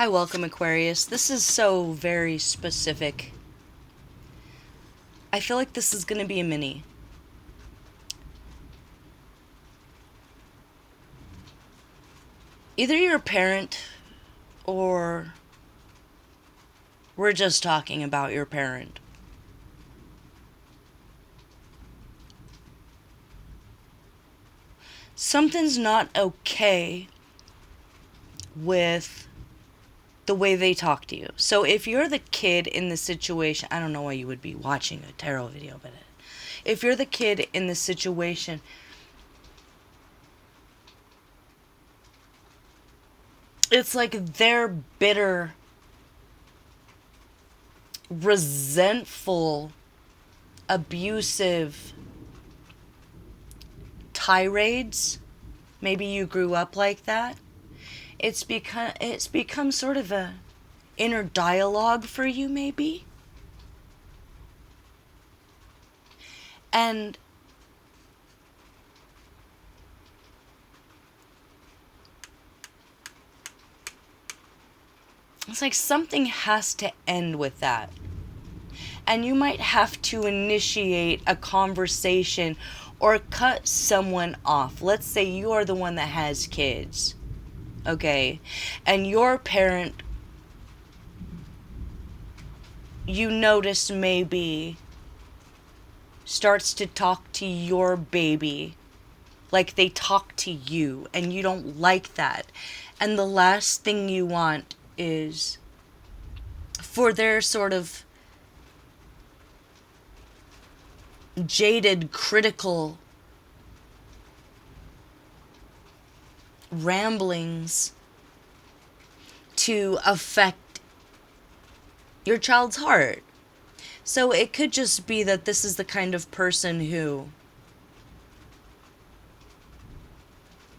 Hi, welcome, Aquarius. This is so very specific. I feel like this is going to be a mini. Either you're a parent or we're just talking about your parent. Something's not okay with the way they talk to you. So if you're the kid in the situation, I don't know why you would be watching a tarot video, but if you're the kid in the situation, it's like they're bitter, resentful, abusive tirades. Maybe you grew up like that. It's become sort of a inner dialogue for you, maybe. And it's like something has to end with that. And you might have to initiate a conversation or cut someone off. Let's say you are the one that has kids, okay? And your parent, you notice maybe, starts to talk to your baby like they talk to you, and you don't like that. And the last thing you want is for their sort of jaded, critical ramblings to affect your child's heart. So it could just be that this is the kind of person who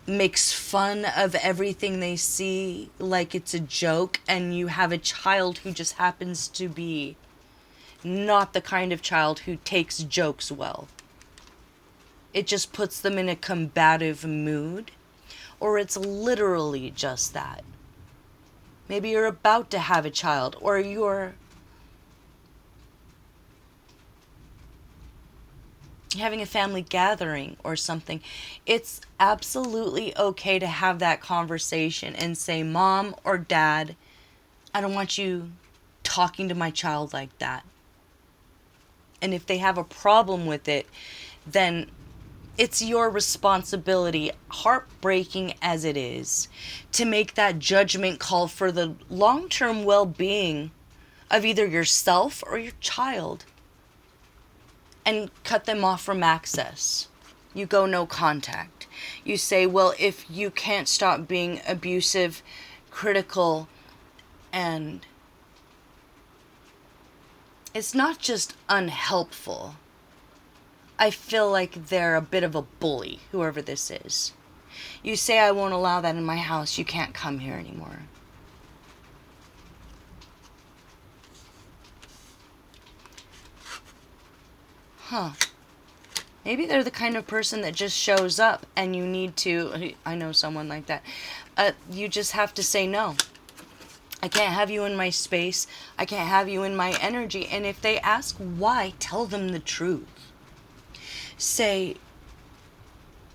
makes fun of everything they see like it's a joke, and you have a child who just happens to be not the kind of child who takes jokes well. It just puts them in a combative mood. Or it's literally just that. Maybe you're about to have a child, or you're having a family gathering or something. It's absolutely okay to have that conversation and say, Mom or Dad, I don't want you talking to my child like that. And if they have a problem with it, then it's your responsibility, heartbreaking as it is, to make that judgment call for the long-term well-being of either yourself or your child, and cut them off from access. You go no contact. You say, well, if you can't stop being abusive, critical, and it's not just unhelpful. I feel like they're a bit of a bully, whoever this is. You say, I won't allow that in my house. You can't come here anymore. Huh. Maybe they're the kind of person that just shows up and you need to, I know someone like that. You just have to say no. I can't have you in my space. I can't have you in my energy. And if they ask why, tell them the truth. Say,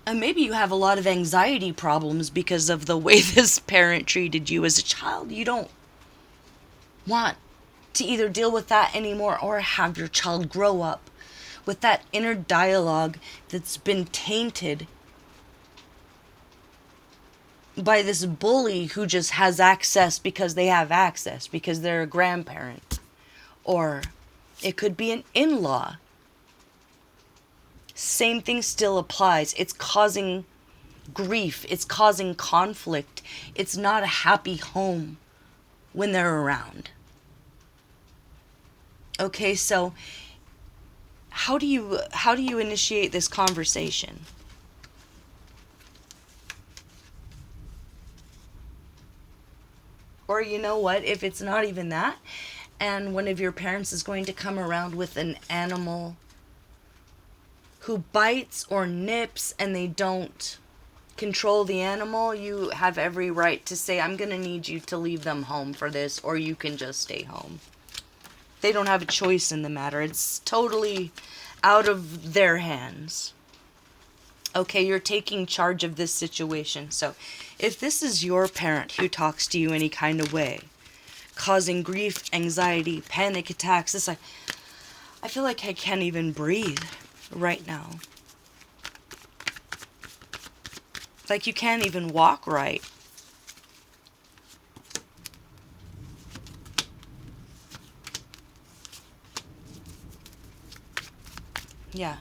and maybe you have a lot of anxiety problems because of the way this parent treated you as a child. You don't want to either deal with that anymore or have your child grow up with that inner dialogue that's been tainted by this bully who just has access because they have access, because they're a grandparent. Or it could be an in-law. Same thing still applies. It's causing grief. It's causing conflict. It's not a happy home when they're around. Okay, so how do you initiate this conversation? Or you know what, if it's not even that, and one of your parents is going to come around with an animal who bites or nips and they don't control the animal, you have every right to say, I'm going to need you to leave them home for this, or you can just stay home. They don't have a choice in the matter. It's totally out of their hands. Okay, you're taking charge of this situation. So if this is your parent who talks to you any kind of way, causing grief, anxiety, panic attacks, it's like, I feel like I can't even breathe right now. Like you can't even walk right. Yeah.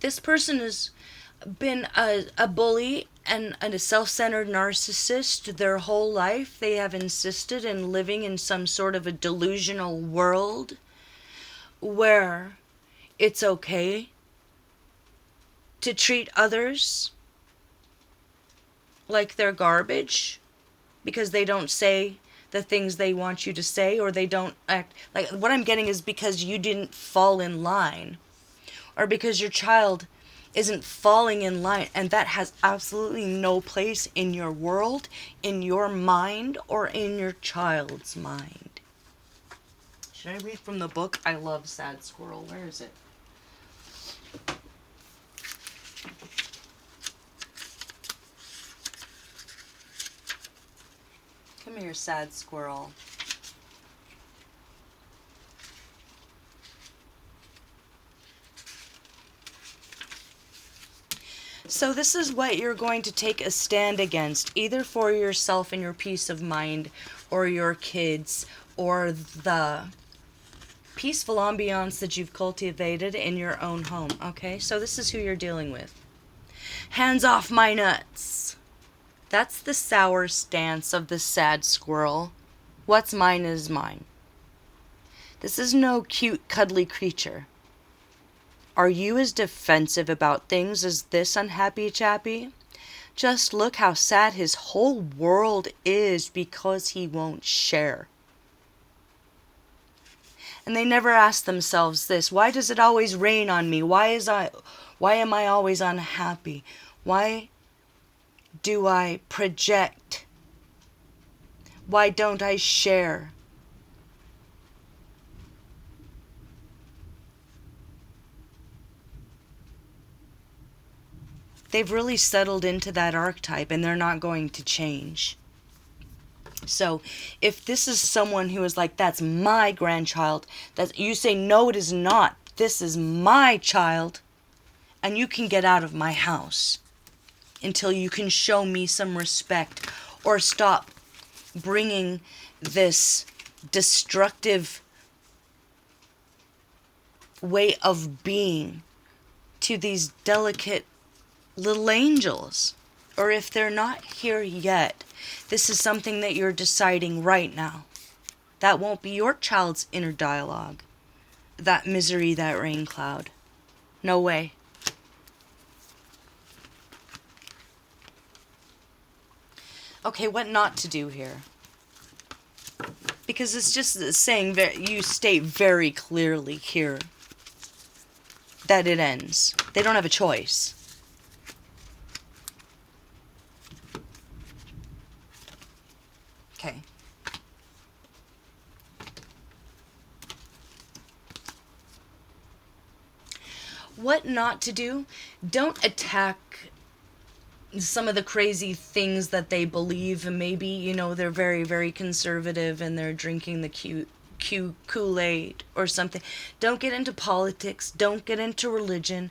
This person has been a bully and a self-centered narcissist their whole life. They have insisted in living in some sort of a delusional world where it's okay to treat others like they're garbage because they don't say the things they want you to say, or they don't act like, what I'm getting is because you didn't fall in line, or because your child isn't falling in line, and that has absolutely no place in your world, in your mind, or in your child's mind. Should I read from the book? I love Sad Squirrel. Where is it? Come here, Sad Squirrel. So this is what you're going to take a stand against, either for yourself and your peace of mind, or your kids, or the peaceful ambiance that you've cultivated in your own home, okay? So this is who you're dealing with. Hands off my nuts. That's the sour stance of the sad squirrel. What's mine is mine. This is no cute, cuddly creature. Are you as defensive about things as this unhappy chappy? Just look how sad his whole world is because he won't share. And they never ask themselves this: why does it always rain on me? Why am I always unhappy? Why do I project? Why don't I share? They've really settled into that archetype, and they're not going to change. So if this is someone who is like, that's my grandchild, that you say, no, it is not. This is my child, and you can get out of my house until you can show me some respect, or stop bringing this destructive way of being to these delicate little angels. Or if they're not here yet, this is something that you're deciding right now. That won't be your child's inner dialogue. That misery, that rain cloud. No way. Okay, what not to do here? Because it's just saying that you state very clearly here that it ends. They don't have a choice. Okay. What not to do? Don't attack some of the crazy things that they believe. And maybe, you know, they're very, very conservative and they're drinking the Kool-Aid or something. Don't get into politics. Don't get into religion.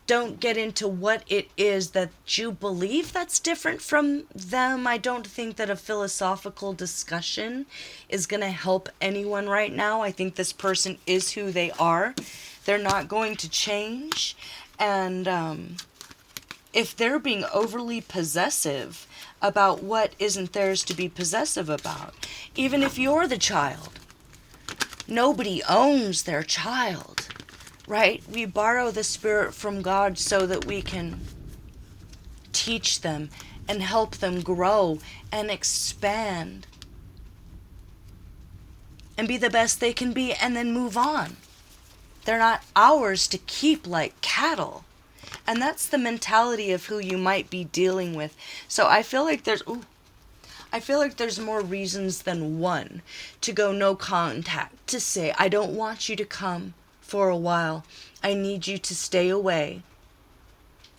Don't get into what it is that you believe that's different from them. I don't think that a philosophical discussion is going to help anyone right now. I think this person is who they are. They're not going to change. And if they're being overly possessive about what isn't theirs to be possessive about, even if you're the child, nobody owns their child, right? We borrow the Spirit from God so that we can teach them and help them grow and expand and be the best they can be, and then move on. They're not ours to keep like cattle. And that's the mentality of who you might be dealing with. So I feel like there's more reasons than one to go no contact, to say, I don't want you to come for a while. I need you to stay away.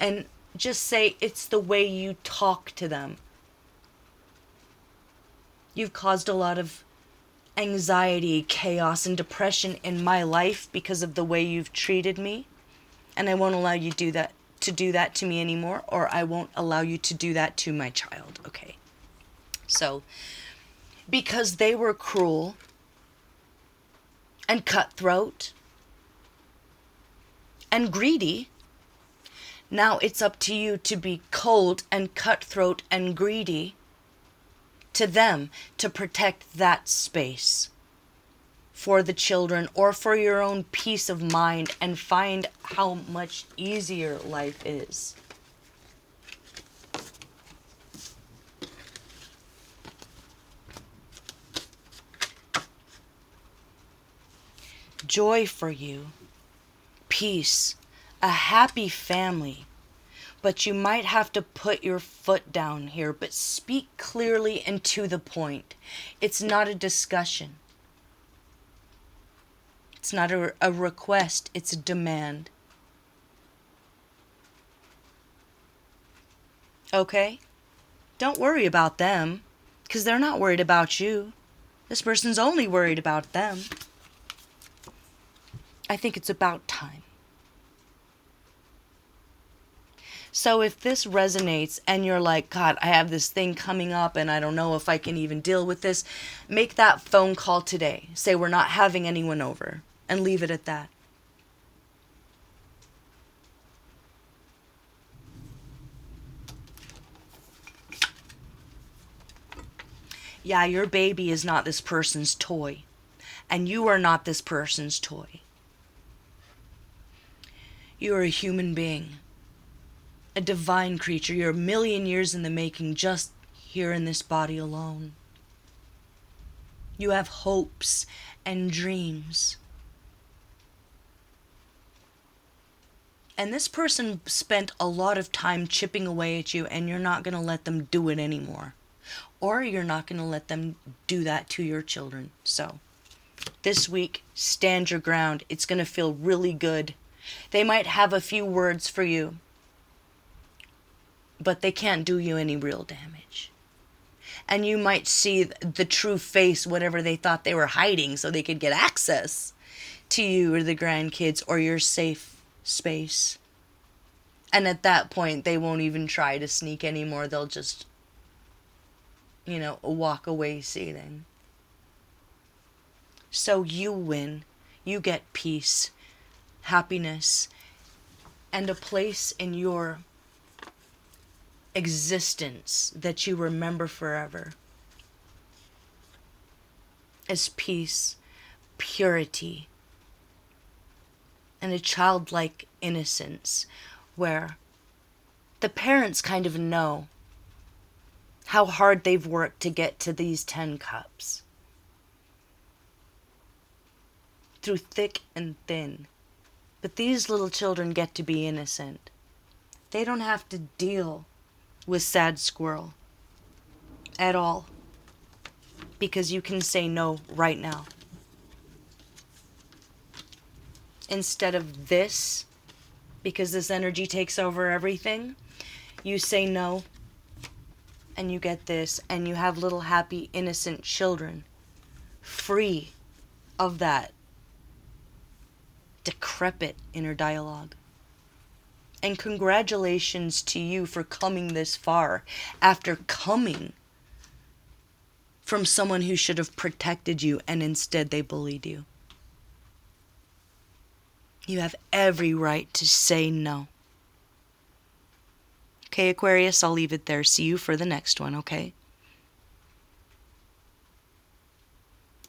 And just say it's the way you talk to them. You've caused a lot of anxiety, chaos, and depression in my life because of the way you've treated me. And I won't allow you to do that to me anymore, or I won't allow you to do that to my child, okay? So, because they were cruel and cutthroat and greedy, now it's up to you to be cold and cutthroat and greedy to them, to protect that space for the children or for your own peace of mind, and find how much easier life is. Joy for you, peace, a happy family. But you might have to put your foot down here, but speak clearly and to the point. It's not a discussion. It's not a request, it's a demand. Okay? Don't worry about them, because they're not worried about you. This person's only worried about them. I think it's about time. So if this resonates and you're like, God, I have this thing coming up and I don't know if I can even deal with this, make that phone call today. Say we're not having anyone over, and leave it at that. Yeah, your baby is not this person's toy, and you are not this person's toy. You are a human being. A divine creature. You're a million years in the making, just here in this body alone. You have hopes and dreams. And this person spent a lot of time chipping away at you, and you're not going to let them do it anymore. Or you're not going to let them do that to your children. So, this week, stand your ground. It's going to feel really good. They might have a few words for you, but they can't do you any real damage. And you might see the true face, whatever they thought they were hiding, so they could get access to you or the grandkids or your safe space. And at that point, they won't even try to sneak anymore. They'll just, walk away seething. So you win. You get peace, happiness, and a place in your existence that you remember forever as peace, purity, and a childlike innocence where the parents kind of know how hard they've worked to get to these 10 cups. Through thick and thin. But these little children get to be innocent. They don't have to deal with sad squirrel at all, because you can say no right now. Instead of this, because this energy takes over everything, you say no, and you get this, and you have little happy innocent children free of that decrepit inner dialogue. And congratulations to you for coming this far after coming from someone who should have protected you, and instead they bullied you. You have every right to say no. Okay, Aquarius, I'll leave it there. See you for the next one, okay?